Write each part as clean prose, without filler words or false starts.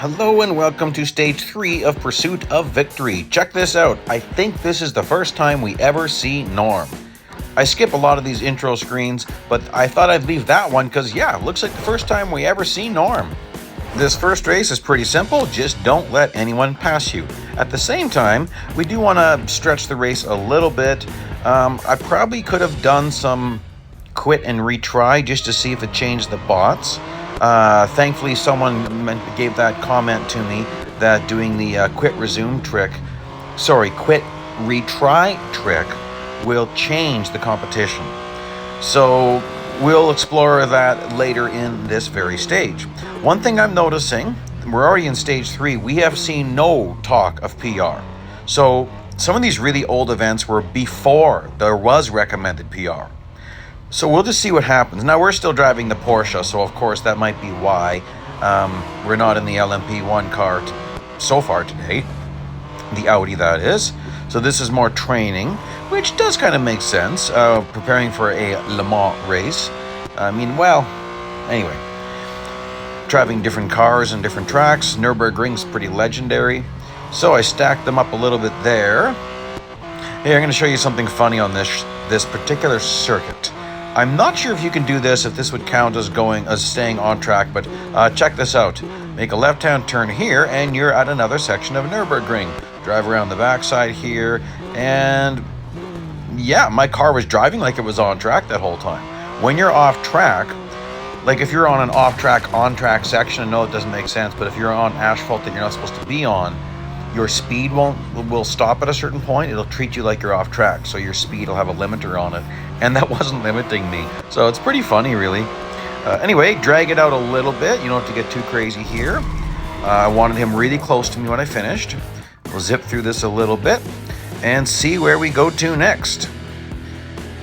Hello and welcome to stage 3 of Pursuit of Victory. Check this out. I think this is the first time we ever see Norm. I skip a lot of these intro screens, but I thought I'd leave that one because, yeah, it looks like the first time we ever see Norm. This first race is pretty simple, just don't let anyone pass you. At the same time, we do want to stretch the race a little bit. I probably could have done some quit and retry just to see if it changed the bots. Thankfully, someone gave that comment to me that doing the quit retry trick will change the competition. So we'll explore that later in this very stage. One thing I'm noticing, we're already in stage 3, we have seen no talk of PR. So some of these really old events were before there was recommended PR. So we'll just see what happens. Now we're still driving the Porsche, so of course that might be why we're not in the LMP1 car so far today. The Audi, that is. So this is more training, which does kind of make sense, preparing for a Le Mans race. Anyway. Driving different cars and different tracks. Nürburgring's pretty legendary. So I stacked them up a little bit there. Hey, I'm going to show you something funny on this particular circuit. I'm not sure if you can do this, if this would count as staying on track, but check this out. Make a left-hand turn here, and you're at another section of Nürburgring. Drive around the backside here, and yeah, my car was driving like it was on track that whole time. When you're off track, like if you're on an off-track, on-track section, I know it doesn't make sense, but if you're on asphalt that you're not supposed to be on, your speed will stop at a certain point. It'll treat you like you're off track, so your speed will have a limiter on it, and that wasn't limiting me. So it's pretty funny, really. Anyway, drag it out a little bit. You don't have to get too crazy here. I wanted him really close to me when I finished. We'll zip through this a little bit and see where we go to next.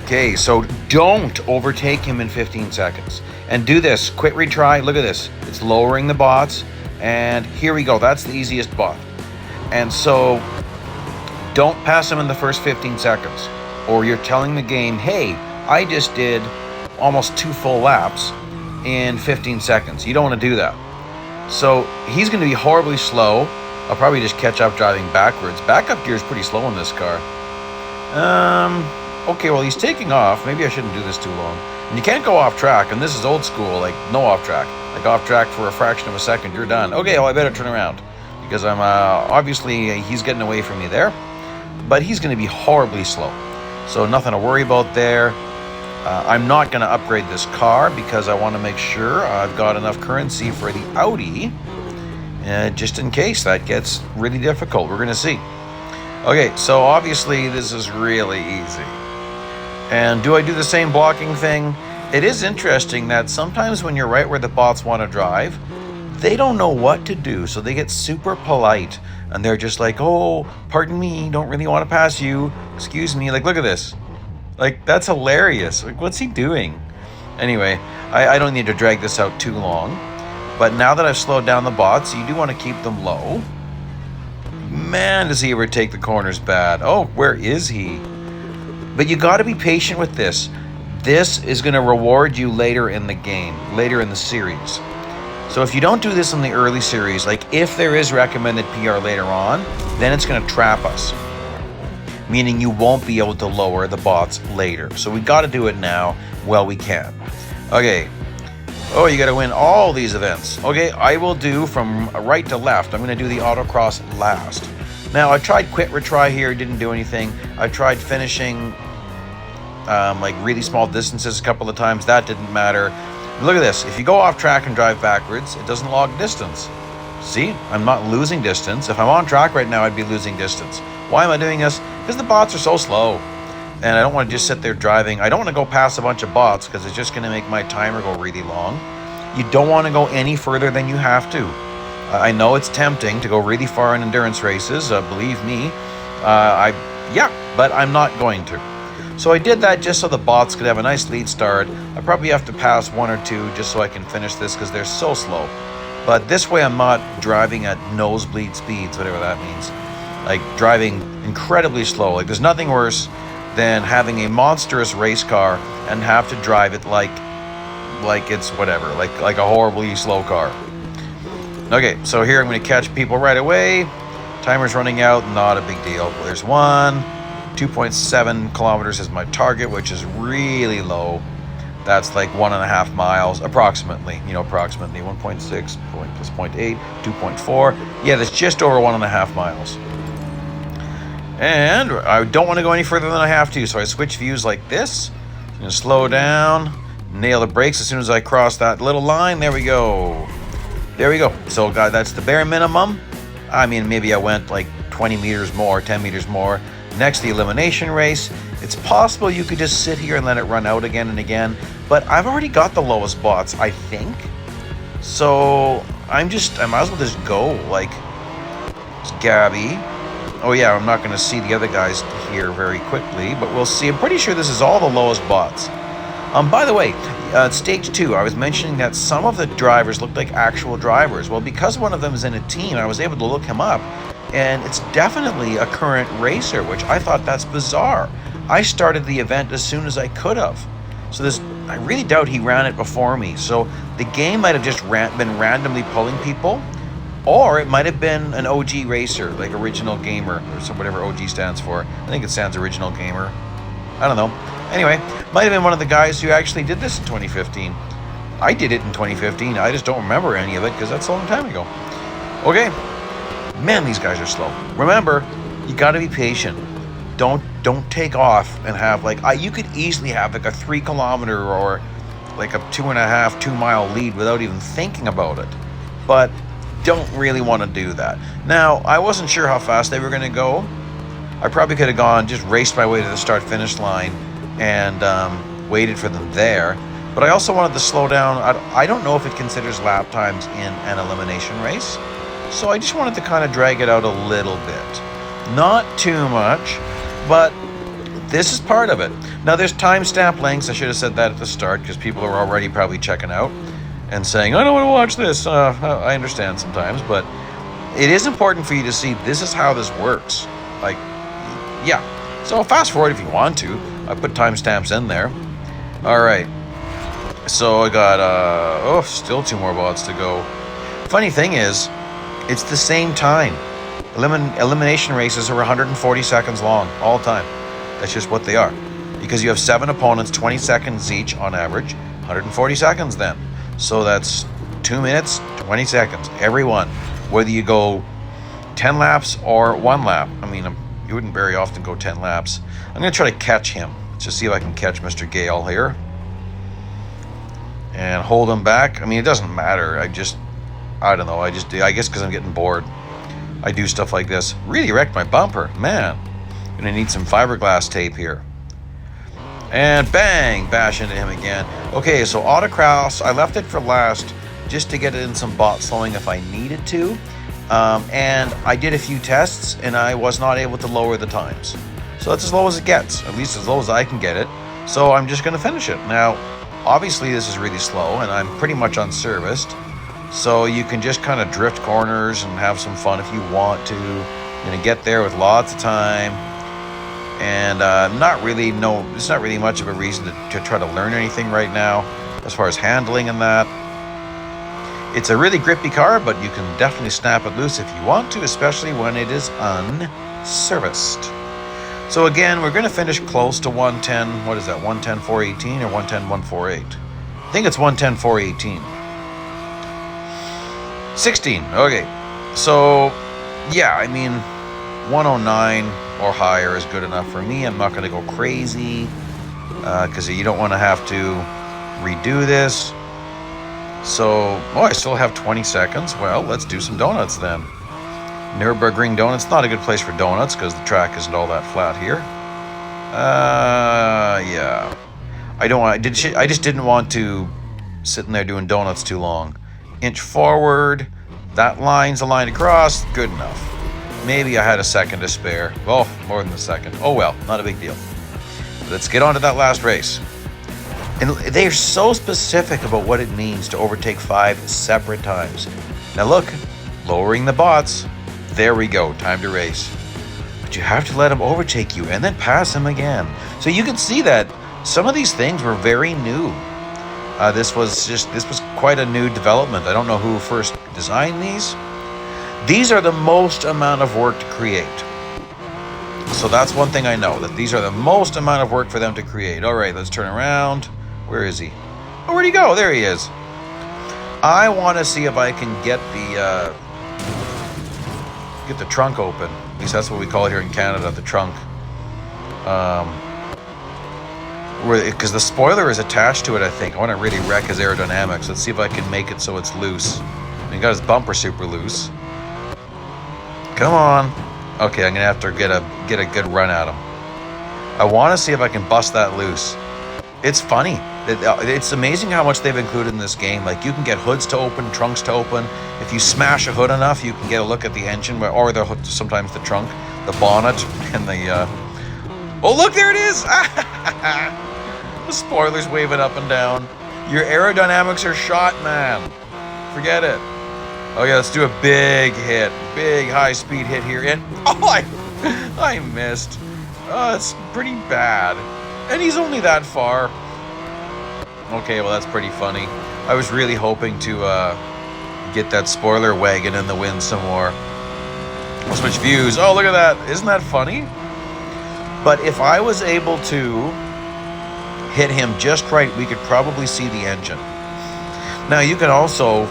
Okay, so don't overtake him in 15 seconds. And do this, quit retry. Look at this. It's lowering the bots. And here we go. That's the easiest bot. And so don't pass him in the first 15 seconds, or you're telling the game, hey, I just did almost 2 full laps in 15 seconds. You don't want to do that. So he's going to be horribly slow. I'll probably just catch up driving backwards. Backup gear is pretty slow in this car. Okay, well, he's taking off. Maybe I shouldn't do this too long. And you can't go off track, and this is old school, like no off track. Like off track for a fraction of a second, you're done. Okay, well, I better turn around. Because I'm obviously he's getting away from me there, but he's going to be horribly slow, so nothing to worry about there. I'm not going to upgrade this car because I want to make sure I've got enough currency for the Audi, just in case that gets really difficult. We're going to see. Okay, so obviously this is really easy. And do I do the same blocking thing? It is interesting that sometimes when you're right where the bots want to drive, they don't know what to do, so they get super polite, and they're just like, oh, pardon me, don't really want to pass you, excuse me. Like, look at this. Like, that's hilarious. Like, what's he doing? Anyway, I don't need to drag this out too long, but now that I've slowed down the bots, you do want to keep them low. Man, does he ever take the corners bad. Oh, where is he? But you got to be patient with this. This is going to reward you later in the game, later in the series. So if you don't do this in the early series, like if there is recommended PR later on, then it's going to trap us. Meaning you won't be able to lower the bots later. So we got to do it now while we can. Okay. Oh, you got to win all these events. Okay, I will do from right to left. I'm going to do the autocross last. Now, I tried quit retry here, didn't do anything. I tried finishing like really small distances a couple of times. That didn't matter. Look at this. If you go off track and drive backwards, it doesn't log distance. See? I'm not losing distance. If I'm on track right now, I'd be losing distance. Why am I doing this? Because the bots are so slow. And I don't want to just sit there driving. I don't want to go past a bunch of bots because it's just going to make my timer go really long. You don't want to go any further than you have to. I know it's tempting to go really far in endurance races. Believe me. But I'm not going to. So I did that just so the bots could have a nice lead start. I probably have to pass 1 or 2 just so I can finish this because they're so slow. But this way I'm not driving at nosebleed speeds, whatever that means. Like driving incredibly slow. Like there's nothing worse than having a monstrous race car and have to drive it like it's whatever, like a horribly slow car. Okay, so here I'm going to catch people right away. Timer's running out, not a big deal. There's one. 2.7 kilometers is my target, which is really low. That's like 1.5 miles, approximately. Approximately 1.6 plus 0.8, 2.4. Yeah, that's just over 1.5 miles. And I don't want to go any further than I have to, so I switch views like this. I'm going to slow down, nail the brakes as soon as I cross that little line. There we go. There we go. So, that's the bare minimum. I mean, maybe I went like 20 meters more, 10 meters more. Next, the elimination race. It's possible you could just sit here and let it run out again and again, but I've already got the lowest bots, I think. So I might as well just go. Like, it's Gabby. Oh yeah, I'm not going to see the other guys here very quickly, but we'll see. I'm pretty sure this is all the lowest bots. By the way, stage 2, I was mentioning that some of the drivers looked like actual drivers. Well, because one of them is in a team, I was able to look him up, and it's definitely a current racer, which I thought that's bizarre. I started the event as soon as I could have. So I really doubt he ran it before me. So the game might have just been randomly pulling people, or it might have been an OG racer, like original gamer, or whatever OG stands for. I think it stands original gamer. I don't know. Anyway, might have been one of the guys who actually did this in 2015. I did it in 2015. I just don't remember any of it because that's a long time ago. Okay. Man, these guys are slow. Remember, you got to be patient. Don't take off and have you could easily have like a 3 kilometer or like a 2.5, 2 mile lead without even thinking about it. But don't really want to do that. Now, I wasn't sure how fast they were going to go. I probably could have just raced my way to the start-finish line and waited for them there. But I also wanted to slow down. I don't know if it considers lap times in an elimination race. So I just wanted to kind of drag it out a little bit. Not too much, but this is part of it. Now there's timestamp links. I should have said that at the start because people are already probably checking out and saying, I don't want to watch this. I understand sometimes, but it is important for you to see this is how this works. Yeah. So fast forward if you want to. I put timestamps in there. All right. So I got, still 2 more bots to go. Funny thing is, it's the same time. Elimination races are 140 seconds long all the time. That's just what they are. Because you have 7 opponents, 20 seconds each on average, 140 seconds then. So that's 2 minutes, 20 seconds, every one. Whether you go 10 laps or 1 lap. I mean, you wouldn't very often go 10 laps. I'm going to try to catch him. Let's just see if I can catch Mr. Gale here. And hold him back. I mean, it doesn't matter. I don't know. I guess because I'm getting bored. I do stuff like this. Really wrecked my bumper. Man, gonna need some fiberglass tape here. And bang, bash into him again. Okay, so autocross, I left it for last just to get it in some bot slowing if I needed to. And I did a few tests and I was not able to lower the times. So that's as low as it gets, at least as low as I can get it. So I'm just gonna finish it. Now, obviously this is really slow and I'm pretty much unserviced. So you can just kind of drift corners and have some fun if you want to. You're going to get there with lots of time. And it's not really much of a reason to try to learn anything right now as far as handling and that. It's a really grippy car, but you can definitely snap it loose if you want to, especially when it is unserviced. So again, we're going to finish close to 110. What is that, 110.418 or 110.148? I think it's 110.418. 16. Okay. So, yeah, I mean, 109 or higher is good enough for me. I'm not going to go crazy because you don't want to have to redo this. So, I still have 20 seconds. Well, let's do some donuts then. Nürburgring donuts. Not a good place for donuts because the track isn't all that flat here. Yeah. I just didn't want to sit in there doing donuts too long. Inch forward, that line's a line across, good enough. Maybe I had a second to spare. Oh, more than a second. Oh well, not a big deal. Let's get on to that last race. And they're so specific about what it means to overtake 5 separate times. Now look, lowering the bots. There we go, time to race. But you have to let them overtake you and then pass them again. So you can see that some of these things were very new. This was quite a new development. I don't know who first designed these. These are the most amount of work to create. So that's one thing I know, that these are the most amount of work for them to create. All right, let's turn around. Where is he? Oh, where'd he go? There he is. I want to see if I can get the trunk open. At least that's what we call it here in Canada, the trunk. Because the spoiler is attached to it, I think. I want to really wreck his aerodynamics. Let's see if I can make it so it's loose. He got his bumper super loose. Come on. Okay, I'm gonna have to get a good run at him. I want to see if I can bust that loose. It's funny. It's amazing how much they've included in this game. Like, you can get hoods to open, trunks to open. If you smash a hood enough, you can get a look at the engine, or sometimes the trunk, the bonnet, and the... Oh, look, there it is! The spoiler's waving up and down. Your aerodynamics are shot, man. Forget it. Oh, yeah, let's do a big hit. Big high-speed hit here. And, oh, I missed. Oh, it's pretty bad. And he's only that far. Okay, well, that's pretty funny. I was really hoping to get that spoiler wagon in the wind some more. I'll switch views. Oh, look at that. Isn't that funny? But if I was able to hit him just right, we could probably see the engine. Now, you can also...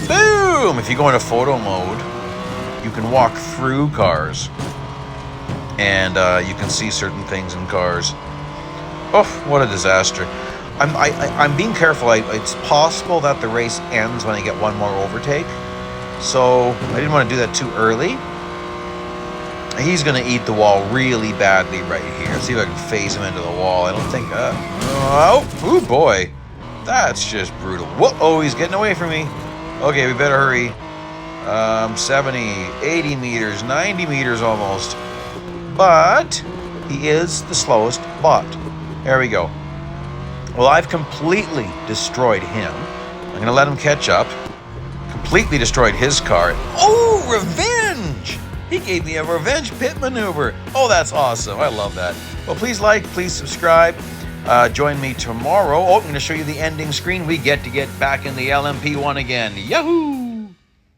Boom! If you go into photo mode, you can walk through cars. And you can see certain things in cars. Oh, what a disaster. I'm being careful. It's possible that the race ends when I get one more overtake. So I didn't want to do that too early. He's going to eat the wall really badly right here. See if I can phase him into the wall. I don't think... oh boy. That's just brutal. Whoa, he's getting away from me. Okay, we better hurry. 70, 80 meters, 90 meters almost. But he is the slowest bot. There we go. Well, I've completely destroyed him. I'm going to let him catch up. Completely destroyed his car. Oh, revenge! He gave me a revenge pit maneuver. Oh, that's awesome. I love that. Well, please like, please subscribe. Join me tomorrow. Oh, I'm going to show you the ending screen. We get to get back in the LMP1 again. Yahoo!